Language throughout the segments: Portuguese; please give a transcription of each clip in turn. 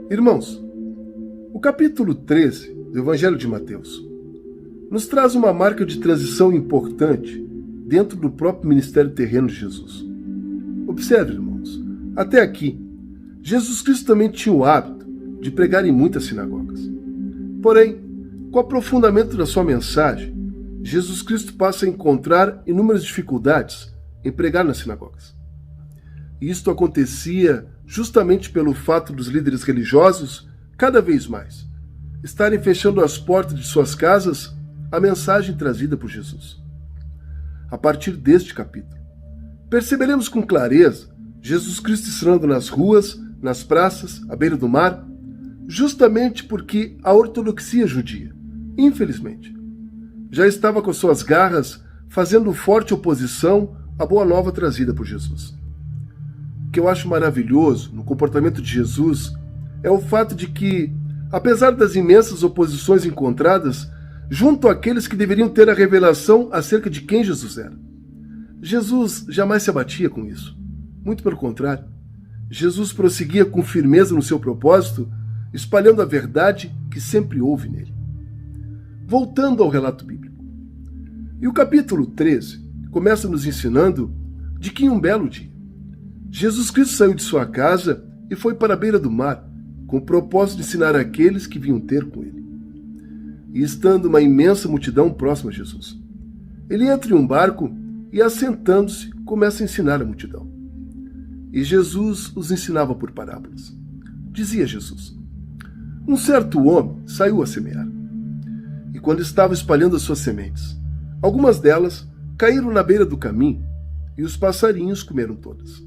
Irmãos, o capítulo 13 do Evangelho de Mateus nos traz uma marca de transição importante dentro do próprio ministério terreno de Jesus. Observe, irmãos, até aqui, Jesus Cristo também tinha o hábito de pregar em muitas sinagogas. Porém, com o aprofundamento da sua mensagem, Jesus Cristo passa a encontrar inúmeras dificuldades em pregar nas sinagogas. E isto acontecia justamente pelo fato dos líderes religiosos, cada vez mais, estarem fechando as portas de suas casas à mensagem trazida por Jesus. A partir deste capítulo, perceberemos com clareza Jesus Cristo ensinando nas ruas, nas praças, à beira do mar, justamente porque a ortodoxia judia, infelizmente, já estava com suas garras fazendo forte oposição à boa nova trazida por Jesus. O que eu acho maravilhoso no comportamento de Jesus é o fato de que, apesar das imensas oposições encontradas junto àqueles que deveriam ter a revelação acerca de quem Jesus era, Jesus jamais se abatia com isso. Muito pelo contrário, Jesus prosseguia com firmeza no seu propósito, espalhando a verdade que sempre houve nele. Voltando ao relato bíblico. E o capítulo 13 começa nos ensinando de que em um belo dia, Jesus Cristo saiu de sua casa e foi para a beira do mar, com o propósito de ensinar aqueles que vinham ter com ele. E estando uma imensa multidão próxima a Jesus, ele entra em um barco e, assentando-se, começa a ensinar a multidão. E Jesus os ensinava por parábolas. Dizia Jesus: um certo homem saiu a semear. E quando estava espalhando as suas sementes, algumas delas caíram na beira do caminho e os passarinhos comeram todas.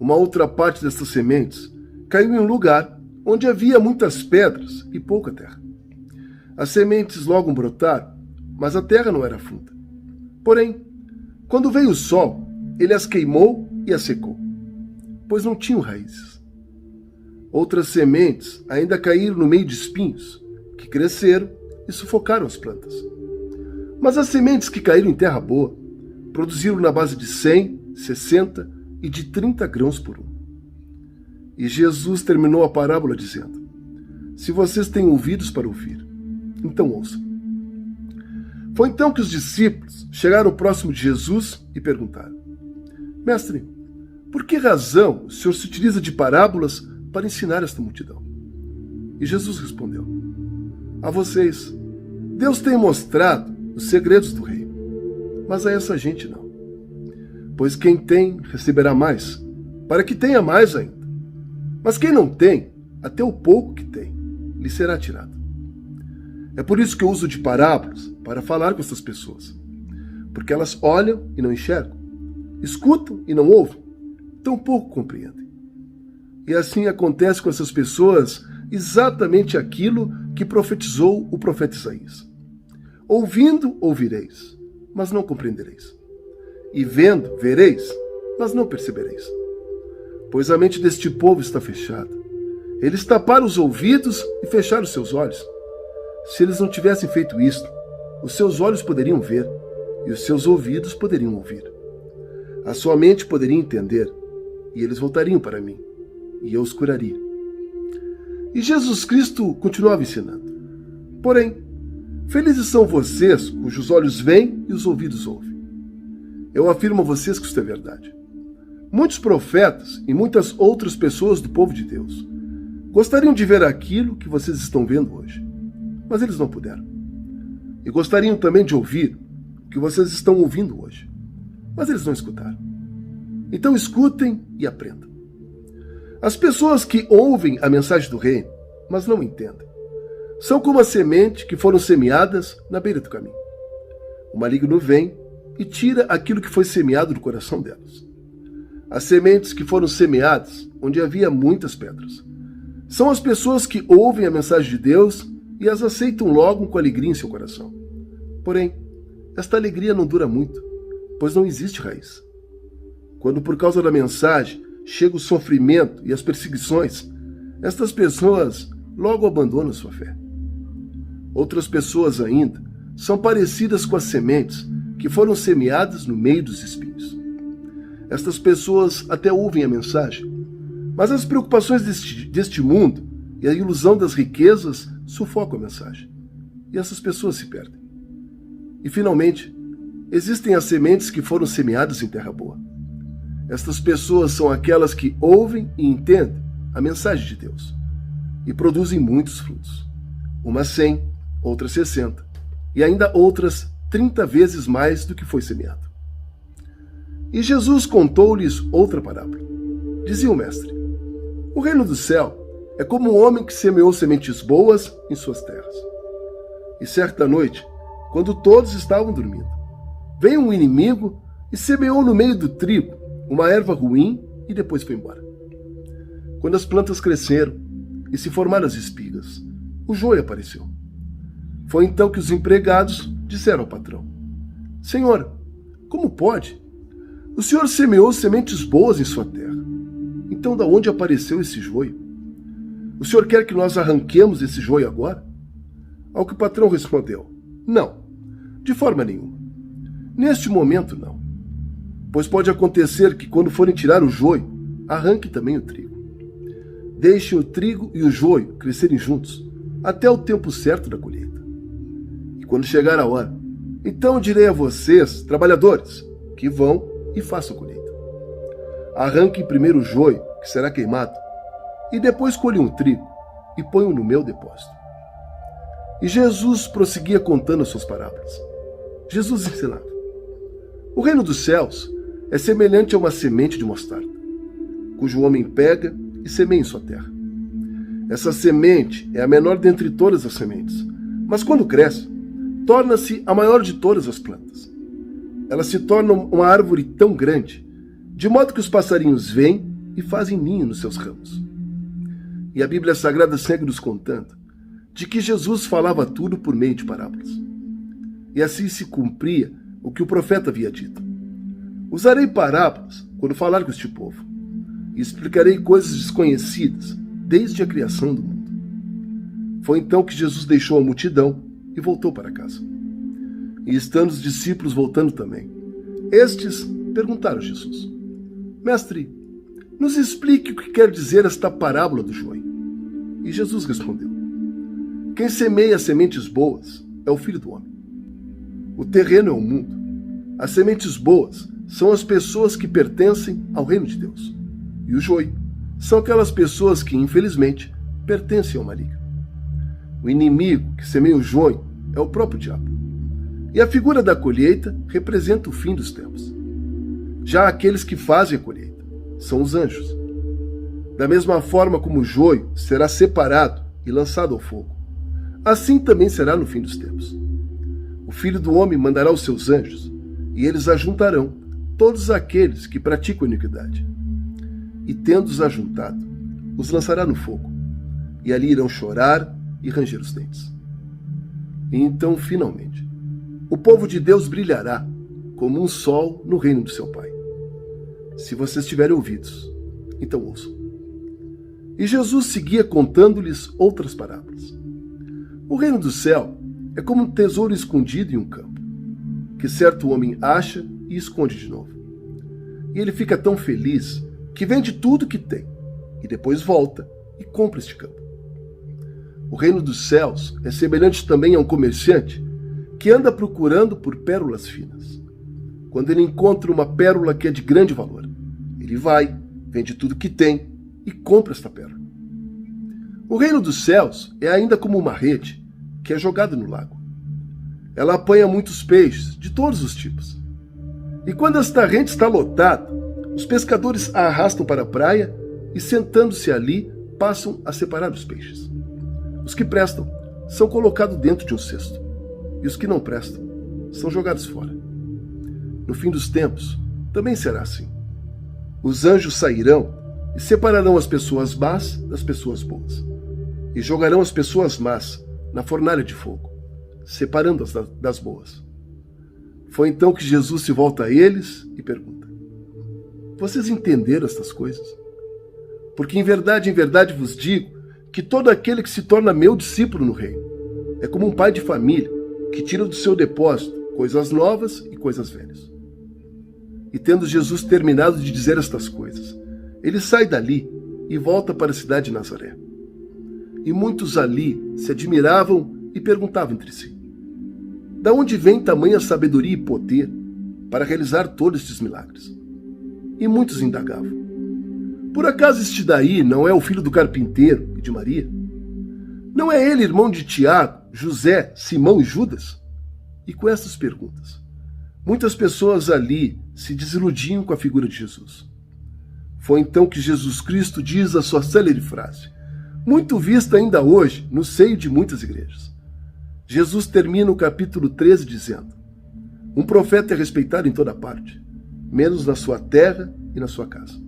Uma outra parte destas sementes caiu em um lugar onde havia muitas pedras e pouca terra. As sementes logo brotaram, mas a terra não era funda. Porém, quando veio o sol, ele as queimou e as secou, pois não tinham raízes. Outras sementes ainda caíram no meio de espinhos, que cresceram e sufocaram as plantas. Mas as sementes que caíram em terra boa produziram na base de 100, 60 e de 30 grãos por um. E Jesus terminou a parábola dizendo: se vocês têm ouvidos para ouvir, então ouçam. Foi então que os discípulos chegaram próximo de Jesus e perguntaram: Mestre, por que razão o Senhor se utiliza de parábolas para ensinar esta multidão? E Jesus respondeu: a vocês, Deus tem mostrado os segredos do reino, mas a essa gente não. Pois quem tem, receberá mais, para que tenha mais ainda. Mas quem não tem, até o pouco que tem, lhe será tirado. É por isso que eu uso de parábolas para falar com essas pessoas, porque elas olham e não enxergam, escutam e não ouvem, tampouco compreendem. E assim acontece com essas pessoas exatamente aquilo que profetizou o profeta Isaías. Ouvindo, ouvireis, mas não compreendereis. E vendo, vereis, mas não percebereis. Pois a mente deste povo está fechada. Eles taparam os ouvidos e fecharam os seus olhos. Se eles não tivessem feito isto, os seus olhos poderiam ver e os seus ouvidos poderiam ouvir. A sua mente poderia entender e eles voltariam para mim e eu os curaria. E Jesus Cristo continuava ensinando. Porém, felizes são vocês cujos olhos veem e os ouvidos ouvem. Eu afirmo a vocês que isto é verdade. Muitos profetas e muitas outras pessoas do povo de Deus gostariam de ver aquilo que vocês estão vendo hoje, mas eles não puderam. E gostariam também de ouvir o que vocês estão ouvindo hoje, mas eles não escutaram. Então escutem e aprendam. As pessoas que ouvem a mensagem do reino, mas não entendem, são como a semente que foram semeadas na beira do caminho. O maligno vem e tira aquilo que foi semeado do coração delas. As sementes que foram semeadas onde havia muitas pedras são as pessoas que ouvem a mensagem de Deus e as aceitam logo com alegria em seu coração. Porém, esta alegria não dura muito, pois não existe raiz. Quando por causa da mensagem chega o sofrimento e as perseguições, estas pessoas logo abandonam sua fé. Outras pessoas ainda são parecidas com as sementes que foram semeadas no meio dos espinhos. Estas pessoas até ouvem a mensagem, mas as preocupações deste mundo e a ilusão das riquezas sufoca a mensagem. E essas pessoas se perdem. E, finalmente, existem as sementes que foram semeadas em terra boa. Estas pessoas são aquelas que ouvem e entendem a mensagem de Deus e produzem muitos frutos. Umas 100, outras 60 e ainda outras 30 vezes mais do que foi semeado. E Jesus contou-lhes outra parábola. Dizia o mestre: o reino do céu é como um homem que semeou sementes boas em suas terras. E certa noite, quando todos estavam dormindo, veio um inimigo e semeou no meio do trigo uma erva ruim e depois foi embora. Quando as plantas cresceram e se formaram as espigas, o joio apareceu. Foi então que os empregados disseram ao patrão: Senhor, como pode? O senhor semeou sementes boas em sua terra. Então, de onde apareceu esse joio? O senhor quer que nós arranquemos esse joio agora? Ao que o patrão respondeu: Não, de forma nenhuma. Neste momento, não. Pois pode acontecer que, quando forem tirar o joio, arranque também o trigo. Deixem o trigo e o joio crescerem juntos, até o tempo certo da colheita. E quando chegar a hora, então direi a vocês, trabalhadores, que vão e façam a colheita. Arranquem primeiro o joio, que será queimado, e depois colhem o trigo e ponham no meu depósito. E Jesus prosseguia contando as suas parábolas. Jesus ensinava: o reino dos céus é semelhante a uma semente de mostarda, cujo homem pega e semeia em sua terra. Essa semente é a menor dentre todas as sementes, mas quando cresce, torna-se a maior de todas as plantas. Ela se torna uma árvore tão grande, de modo que os passarinhos vêm e fazem ninho nos seus ramos. E a Bíblia Sagrada segue nos contando de que Jesus falava tudo por meio de parábolas. E assim se cumpria o que o profeta havia dito: usarei parábolas quando falar com este povo, e explicarei coisas desconhecidas desde a criação do mundo. Foi então que Jesus deixou a multidão e voltou para casa. E estando os discípulos voltando também, estes perguntaram a Jesus: Mestre, nos explique o que quer dizer esta parábola do joio. E Jesus respondeu: quem semeia sementes boas é o Filho do Homem. O terreno é o mundo. As sementes boas são as pessoas que pertencem ao reino de Deus. E o joio são aquelas pessoas que, infelizmente, pertencem ao maligno. O inimigo que semeia o joio é o próprio diabo. E a figura da colheita representa o fim dos tempos. Já aqueles que fazem a colheita são os anjos. Da mesma forma como o joio será separado e lançado ao fogo, assim também será no fim dos tempos. O Filho do Homem mandará os seus anjos, e eles ajuntarão todos aqueles que praticam iniquidade. E tendo-os ajuntado, os lançará no fogo, e ali irão chorar e ranger os dentes. E então, finalmente, o povo de Deus brilhará como um sol no reino do seu Pai. Se vocês tiverem ouvidos, então ouçam. E Jesus seguia contando-lhes outras parábolas. O reino do céu é como um tesouro escondido em um campo, que certo homem acha e esconde de novo. E ele fica tão feliz que vende tudo que tem, e depois volta e compra este campo. O reino dos céus é semelhante também a um comerciante que anda procurando por pérolas finas. Quando ele encontra uma pérola que é de grande valor, ele vai, vende tudo que tem e compra esta pérola. O reino dos céus é ainda como uma rede que é jogada no lago. Ela apanha muitos peixes de todos os tipos. E quando esta rede está lotada, os pescadores a arrastam para a praia e, sentando-se ali, passam a separar os peixes. Os que prestam são colocados dentro de um cesto, e os que não prestam são jogados fora. No fim dos tempos, também será assim. Os anjos sairão e separarão as pessoas más das pessoas boas, e jogarão as pessoas más na fornalha de fogo, separando-as das boas. Foi então que Jesus se volta a eles e pergunta: vocês entenderam estas coisas? Porque em verdade vos digo que todo aquele que se torna meu discípulo no reino é como um pai de família que tira do seu depósito coisas novas e coisas velhas. E tendo Jesus terminado de dizer estas coisas, ele sai dali e volta para a cidade de Nazaré. e muitos ali se admiravam e perguntavam entre si: da onde vem tamanha sabedoria e poder para realizar todos estes milagres? E muitos indagavam: por acaso este daí não é o filho do carpinteiro e de Maria? Não é ele irmão de Tiago, José, Simão e Judas? E com essas perguntas, muitas pessoas ali se desiludiam com a figura de Jesus. Foi então que Jesus Cristo diz a sua célere frase, muito vista ainda hoje no seio de muitas igrejas. Jesus termina o capítulo 13 dizendo: um profeta é respeitado em toda parte, menos na sua terra e na sua casa.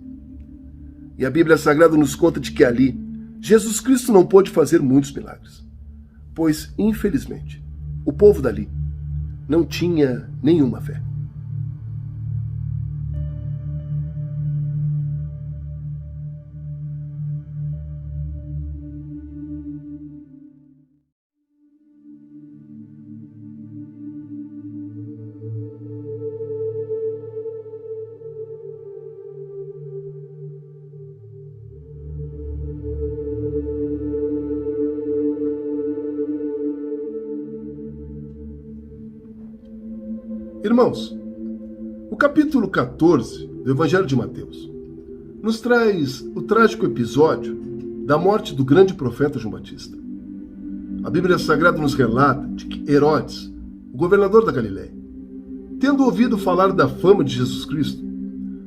E a Bíblia Sagrada nos conta de que ali, Jesus Cristo não pôde fazer muitos milagres, pois, infelizmente, o povo dali não tinha nenhuma fé. Irmãos, o capítulo 14 do Evangelho de Mateus nos traz o trágico episódio da morte do grande profeta João Batista. A Bíblia Sagrada nos relata de que Herodes, o governador da Galiléia, tendo ouvido falar da fama de Jesus Cristo,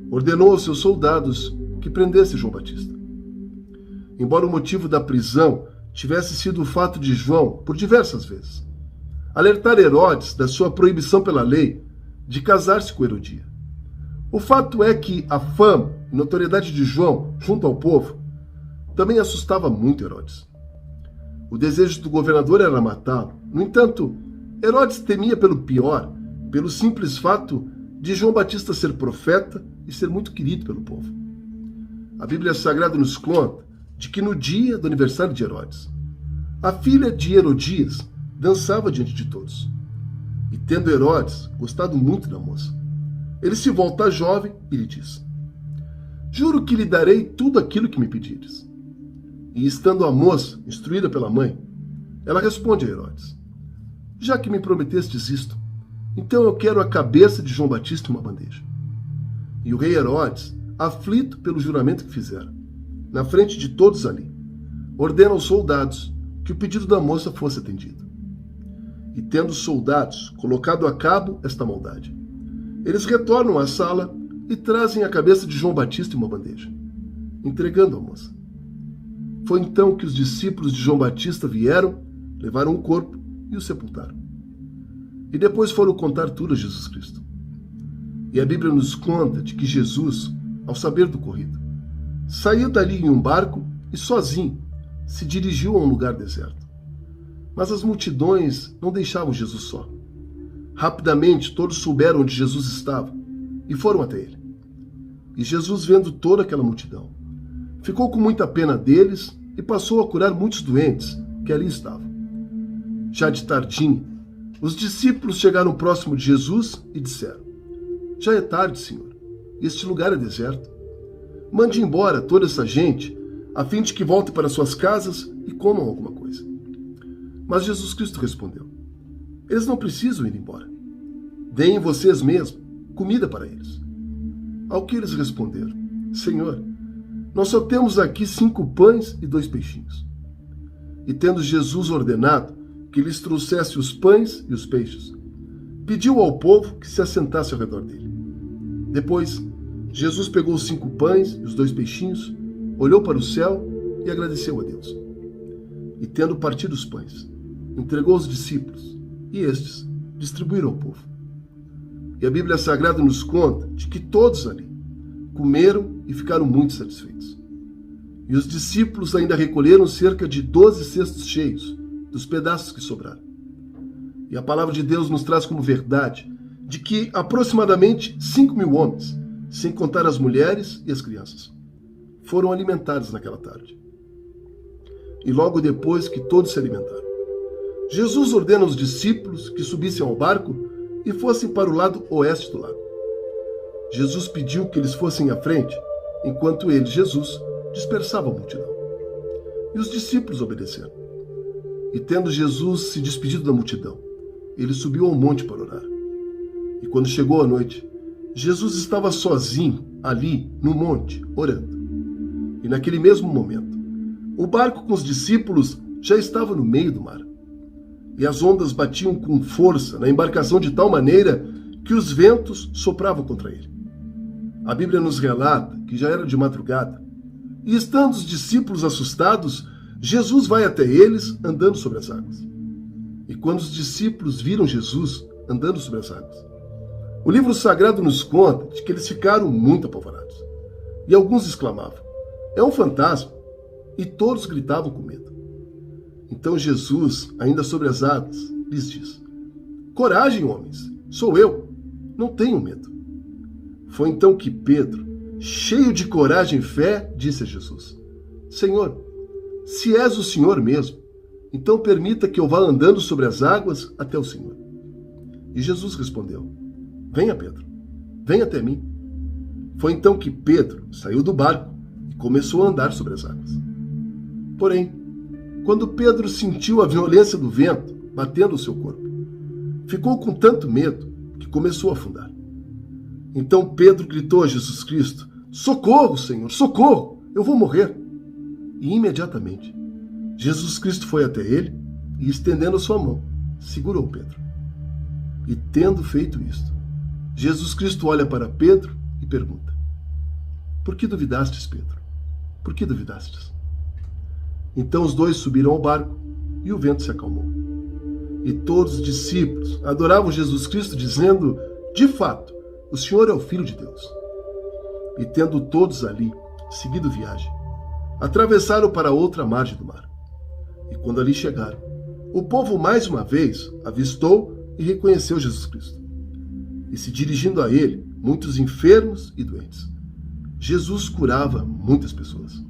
ordenou aos seus soldados que prendessem João Batista. Embora o motivo da prisão tivesse sido o fato de João, por diversas vezes, alertar Herodes da sua proibição pela lei de casar-se com Herodia. O fato é que a fama e notoriedade de João junto ao povo também assustava muito Herodes. O desejo do governador era matá-lo. No entanto, Herodes temia pelo pior, pelo simples fato de João Batista ser profeta e ser muito querido pelo povo. A Bíblia Sagrada nos conta de que no dia do aniversário de Herodes, a filha de Herodias dançava diante de todos. E tendo Herodes gostado muito da moça, ele se volta à jovem e lhe diz: juro que lhe darei tudo aquilo que me pedires. E estando a moça instruída pela mãe, ela responde a Herodes: já que me prometestes isto, então eu quero a cabeça de João Batista em uma bandeja. E o rei Herodes, aflito pelo juramento que fizera, na frente de todos ali, ordena aos soldados que o pedido da moça fosse atendido. E tendo os soldados colocado a cabo esta maldade, eles retornam à sala e trazem a cabeça de João Batista em uma bandeja, entregando a moça. Foi então que os discípulos de João Batista vieram, levaram o corpo e o sepultaram. E depois foram contar tudo a Jesus Cristo. E a Bíblia nos conta de que Jesus, ao saber do ocorrido, saiu dali em um barco e sozinho se dirigiu a um lugar deserto. Mas as multidões não deixavam Jesus só. Rapidamente todos souberam onde Jesus estava e foram até ele. E Jesus, vendo toda aquela multidão, ficou com muita pena deles e passou a curar muitos doentes que ali estavam. Já de tardinha, os discípulos chegaram próximo de Jesus e disseram: já é tarde, Senhor, e este lugar é deserto. Mande embora toda essa gente, a fim de que voltem para suas casas e comam alguma coisa. Mas Jesus Cristo respondeu: eles não precisam ir embora. Deem vocês mesmos comida para eles. Ao que eles responderam: Senhor, nós só temos aqui 5 pães e 2 peixinhos. E tendo Jesus ordenado que lhes trouxesse os pães e os peixes, pediu ao povo que se assentasse ao redor dele. Depois, Jesus pegou os 5 pães e os 2 peixinhos, olhou para o céu e agradeceu a Deus. E tendo partido os pães, entregou aos discípulos, e estes distribuíram ao povo. E a Bíblia Sagrada nos conta de que todos ali comeram e ficaram muito satisfeitos. E os discípulos ainda recolheram cerca de 12 cestos cheios dos pedaços que sobraram. E a palavra de Deus nos traz como verdade de que aproximadamente 5.000 homens, sem contar as mulheres e as crianças, foram alimentados naquela tarde. E logo depois que todos se alimentaram, Jesus ordena aos discípulos que subissem ao barco e fossem para o lado oeste do lago. Jesus pediu que eles fossem à frente, enquanto ele, Jesus, dispersava a multidão. E os discípulos obedeceram. E tendo Jesus se despedido da multidão, ele subiu ao monte para orar. E quando chegou a noite, Jesus estava sozinho ali no monte, orando. E naquele mesmo momento, o barco com os discípulos já estava no meio do mar. E as ondas batiam com força na embarcação de tal maneira que os ventos sopravam contra ele. A Bíblia nos relata que já era de madrugada, e estando os discípulos assustados, Jesus vai até eles andando sobre as águas. E quando os discípulos viram Jesus andando sobre as águas, o livro sagrado nos conta de que eles ficaram muito apavorados. E alguns exclamavam: "É um fantasma!" E todos gritavam com medo. Então Jesus, ainda sobre as águas, lhes diz: "Coragem, homens, sou eu, não tenham medo." Foi então que Pedro, cheio de coragem e fé, disse a Jesus: "Senhor, se és o Senhor mesmo, então permita que eu vá andando sobre as águas até o Senhor." E Jesus respondeu: "Venha, Pedro, venha até mim." Foi então que Pedro saiu do barco e começou a andar sobre as águas. Porém, quando Pedro sentiu a violência do vento batendo o seu corpo, ficou com tanto medo que começou a afundar. Então Pedro gritou a Jesus Cristo: "Socorro, Senhor, socorro! Eu vou morrer!" E imediatamente, Jesus Cristo foi até ele e, estendendo a sua mão, segurou Pedro. E tendo feito isto, Jesus Cristo olha para Pedro e pergunta: "Por que duvidastes, Pedro? Por que duvidastes?" Então os dois subiram ao barco e o vento se acalmou. E todos os discípulos adoravam Jesus Cristo, dizendo: "De fato, o Senhor é o Filho de Deus." E tendo todos ali seguido viagem, atravessaram para outra margem do mar. E quando ali chegaram, o povo mais uma vez avistou e reconheceu Jesus Cristo. E se dirigindo a ele, muitos enfermos e doentes, Jesus curava muitas pessoas.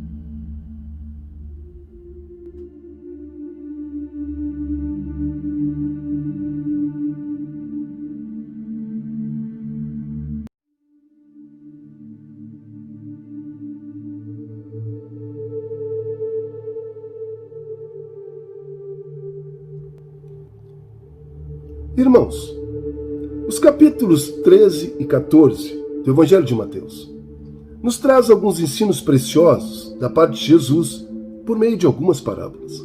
Irmãos, os capítulos 13 e 14 do Evangelho de Mateus nos traz alguns ensinos preciosos da parte de Jesus por meio de algumas parábolas.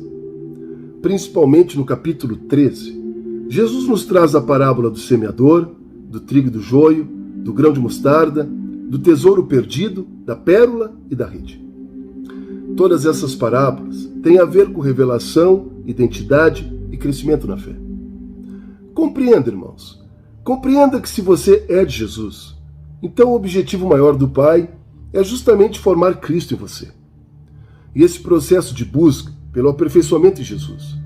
Principalmente no capítulo 13, Jesus nos traz a parábola do semeador, do trigo e do joio, do grão de mostarda, do tesouro perdido, da pérola e da rede. Todas essas parábolas têm a ver com revelação, identidade e crescimento na fé. Compreenda, irmãos. Compreenda que se você é de Jesus, então o objetivo maior do Pai é justamente formar Cristo em você. E esse processo de busca pelo aperfeiçoamento em Jesus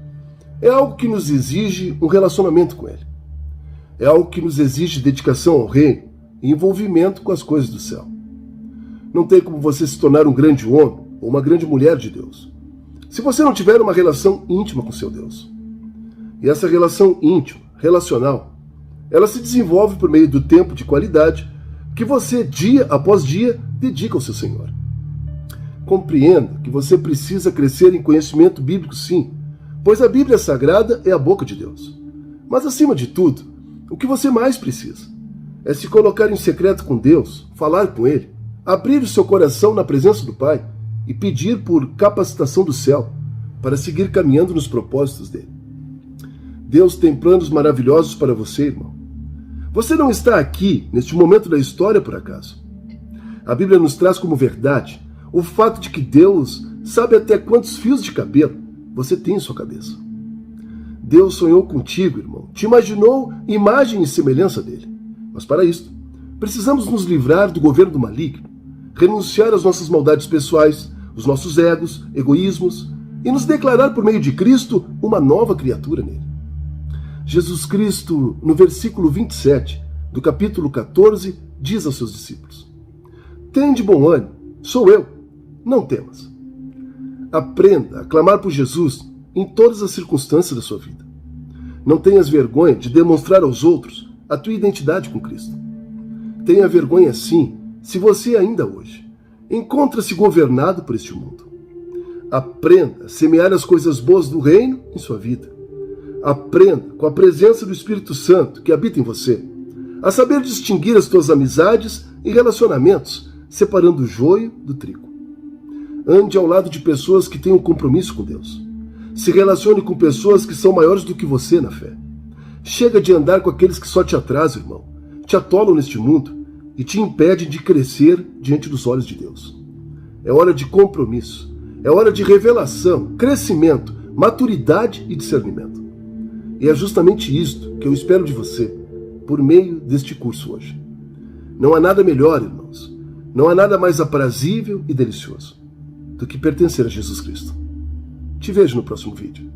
é algo que nos exige um relacionamento com Ele. É algo que nos exige dedicação ao Reino e envolvimento com as coisas do céu. Não tem como você se tornar um grande homem ou uma grande mulher de Deus se você não tiver uma relação íntima com seu Deus. E essa relação íntima, relacional, ela se desenvolve por meio do tempo de qualidade que você, dia após dia, dedica ao seu Senhor. Compreenda que você precisa crescer em conhecimento bíblico, sim, pois a Bíblia Sagrada é a boca de Deus. Mas, acima de tudo, o que você mais precisa é se colocar em secreto com Deus, falar com Ele, abrir o seu coração na presença do Pai e pedir por capacitação do céu para seguir caminhando nos propósitos dele. Deus tem planos maravilhosos para você, irmão. Você não está aqui, neste momento da história, por acaso. A Bíblia nos traz como verdade o fato de que Deus sabe até quantos fios de cabelo você tem em sua cabeça. Deus sonhou contigo, irmão. Te imaginou imagem e semelhança dele. Mas para isso, precisamos nos livrar do governo do maligno, renunciar às nossas maldades pessoais, os nossos egos, egoísmos, e nos declarar por meio de Cristo uma nova criatura nele. Jesus Cristo, no versículo 27 do capítulo 14, diz aos seus discípulos: "Tende bom ânimo, sou eu, não temas." Aprenda a clamar por Jesus em todas as circunstâncias da sua vida. Não tenhas vergonha de demonstrar aos outros a tua identidade com Cristo. Tenha vergonha, sim, se você ainda hoje encontra-se governado por este mundo. Aprenda a semear as coisas boas do reino em sua vida. Aprenda, com a presença do Espírito Santo que habita em você, a saber distinguir as tuas amizades e relacionamentos, separando o joio do trigo. Ande ao lado de pessoas que têm um compromisso com Deus. Se relacione com pessoas que são maiores do que você na fé. Chega de andar com aqueles que só te atrasam, irmão, te atolam neste mundo e te impedem de crescer diante dos olhos de Deus. É hora de compromisso, é hora de revelação, crescimento, maturidade e discernimento. E é justamente isto que eu espero de você, por meio deste curso hoje. Não há nada melhor, irmãos, não há nada mais aprazível e delicioso do que pertencer a Jesus Cristo. Te vejo no próximo vídeo.